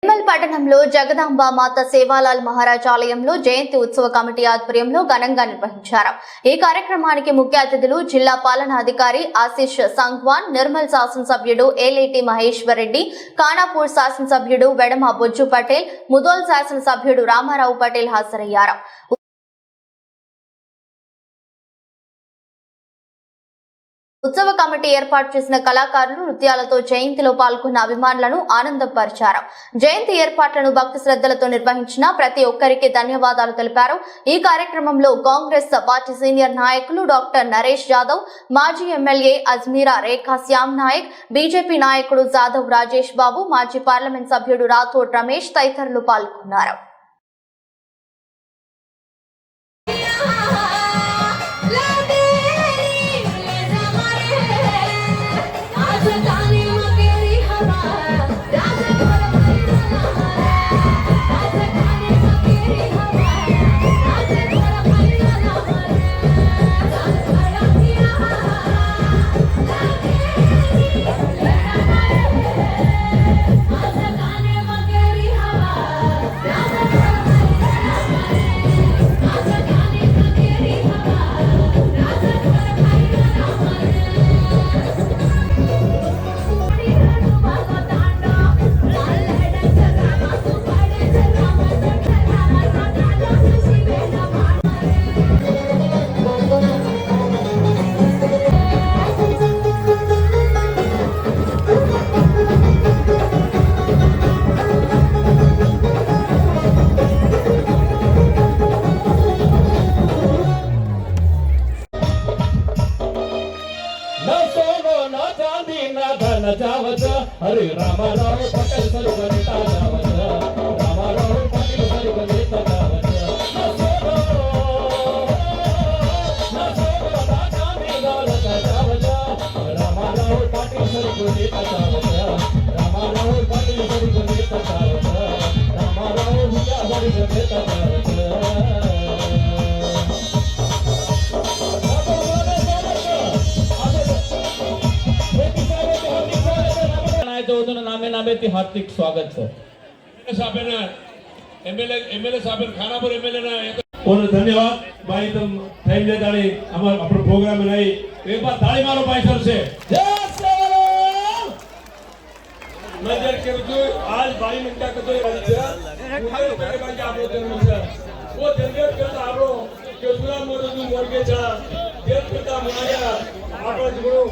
నిర్మల్ పట్టణంలో జగదాంబ మాత సేవాలాల్ మహారాజ్ ఆలయంలో జయంతి ఉత్సవ కమిటీ ఆధ్వర్యంలో ఘనంగా నిర్వహించారు. ఈ కార్యక్రమానికి ముఖ్య అతిథులు జిల్లా పాలనాధికారి ఆశీష్ సంగ్వాన్, నిర్మల్ శాసనసభ్యుడు ఏలేటి మహేశ్వర్ రెడ్డి, ఖానాపూర్ శాసనసభ్యుడు వెడమ బొజ్జు పటేల్, ముదోల్ శాసనసభ్యుడు రామారావు పటేల్ హాజరయ్యారు. ఉత్సవ కమిటీ ఏర్పాటు చేసిన కళాకారులు నృత్యాలతో జయంతిలో పాల్గొన్న అభిమానులను ఆనందపరిచారు. జయంతి ఏర్పాట్లను భక్తి శ్రద్ధలతో నిర్వహించిన ప్రతి ఒక్కరికి ధన్యవాదాలు తెలిపారు. ఈ కార్యక్రమంలో కాంగ్రెస్ పార్టీ సీనియర్ నాయకులు డాక్టర్ నరేష్ యాదవ్, మాజీ ఎమ్మెల్యే అజ్మీరా రేఖా శ్యామ్ నాయక్, బీజేపీ నాయకుడు జాదవ్ రాజేష్ బాబు, మాజీ పార్లమెంట్ సభ్యుడు రాథోడ్ రమేష్ తదితరులు పాల్గొన్నారు. अरे रामाराव पटेल सरकता जावचा, रामाराव पटेल सरकता जावचा, रामाराव पटेल सरकता जावचा, रामाराव पटेल सरकता जावचा, रामाराव हुया सरकता जावचा. नामे हार्दिक स्वागत सर. एमएलए साहब खानापुर एमएलए धन्यवाद भाई. तुम टाइम देता नहीं हमारा अपना प्रोग्राम में नहीं. एक बार ताली मारो भाई सर से. नजर के जो आज भाई ने क्या करते हैं वो जनरेट करता आप लोग जो पूरा मोर के जा देश पिता मुनाया आप लोग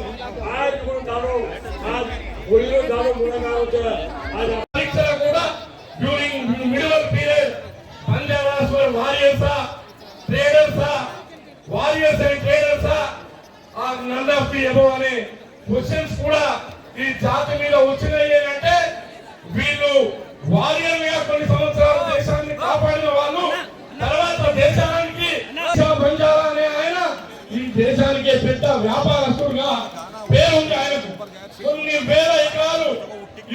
आज को डालो आज ఒడిలో దానం మూలంగా వచ్చే आज పరీక్షలు కూడా డ్యూరింగ్ మిడిల్ పీరియడ్ పంజాబ్ వారియర్సా ట్రేడర్సా వారియర్స్ అండ్ ట్రేడర్సా ఆ నన్ ఆఫ్ ది అబవ్ అనే క్వశ్చన్స్ కూడా ఈ జాతి మీద వచ్చినాయి అంటే వీళ్ళు వారియర్లుగా కొన్ని సంవత్సరాలు దేశాన్ని కాపాడిన వాళ్ళు తర్వాత దేశానికి బంజారా అనే ఆయన ఈ దేశానికి పెద్ద వ్యాపారస్తుడుగా పేరుంది ఆయనకు. కొన్ని వేల ఎకరాలు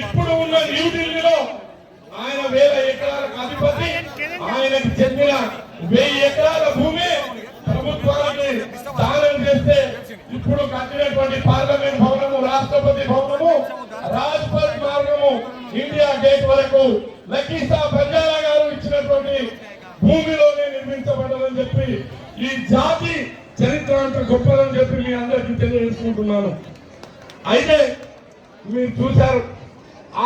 ఇప్పుడు ఉన్న న్యూఢిల్లీలో ఆయన వేల ఎకరాలకు అధిపతి. ఆయనకు చెందిన 1000 ఎకరాల భూమి ప్రభుత్వానికి దానం చేస్తే ఇప్పుడు కట్టినటువంటి పార్లమెంట్ భవనము, రాష్ట్రపతి భవనము, రాజ్పథ్ మార్గము, ఇండియా గేట్ వరకు లక్కీసా బంజారా గారు ఇచ్చినటువంటి భూమిలోనే నిర్మించబడ్డదని చెప్పి ఈ జాతి చరిత్ర అంత గొప్పదని చెప్పి మీ అందరికీ తెలియజేసుకుంటున్నాను. అయితే మీరు చూశారు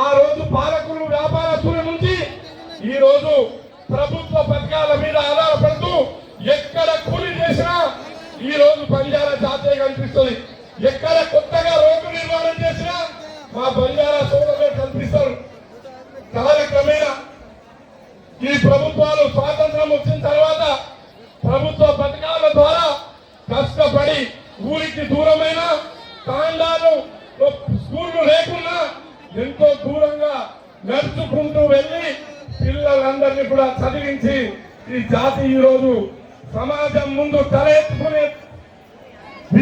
ఆ రోజు పాలకులు వ్యాపారస్తుల నుంచి ఈ రోజు ప్రభుత్వ పథకాల మీద ఆధారపడుతూ ఎక్కడ కూలి చేసినా ఈ రోజు బంజారా జాతీయ కనిపిస్తుంది. ఎక్కడ కొత్తగా రోడ్డు నిర్మాణం చేసినా మా బంజారా సోదరులే కనిపిస్తారు. కాలక్రమేణా ఈ ప్రభుత్వాలు స్వాతంత్రం వచ్చిన తర్వాత ప్రభుత్వ పథకాల ద్వారా కష్టపడి ఊరికి దూరమైన తాండాలు స్కూళ్లు లేకున్నా ఎంతో దూరంగా నడుచుకుంటూ వెళ్ళి పిల్లలందరినీ కూడా చదివించి ఈ జాతి ఈ రోజు సమాజం ముందు తలెత్తుకునే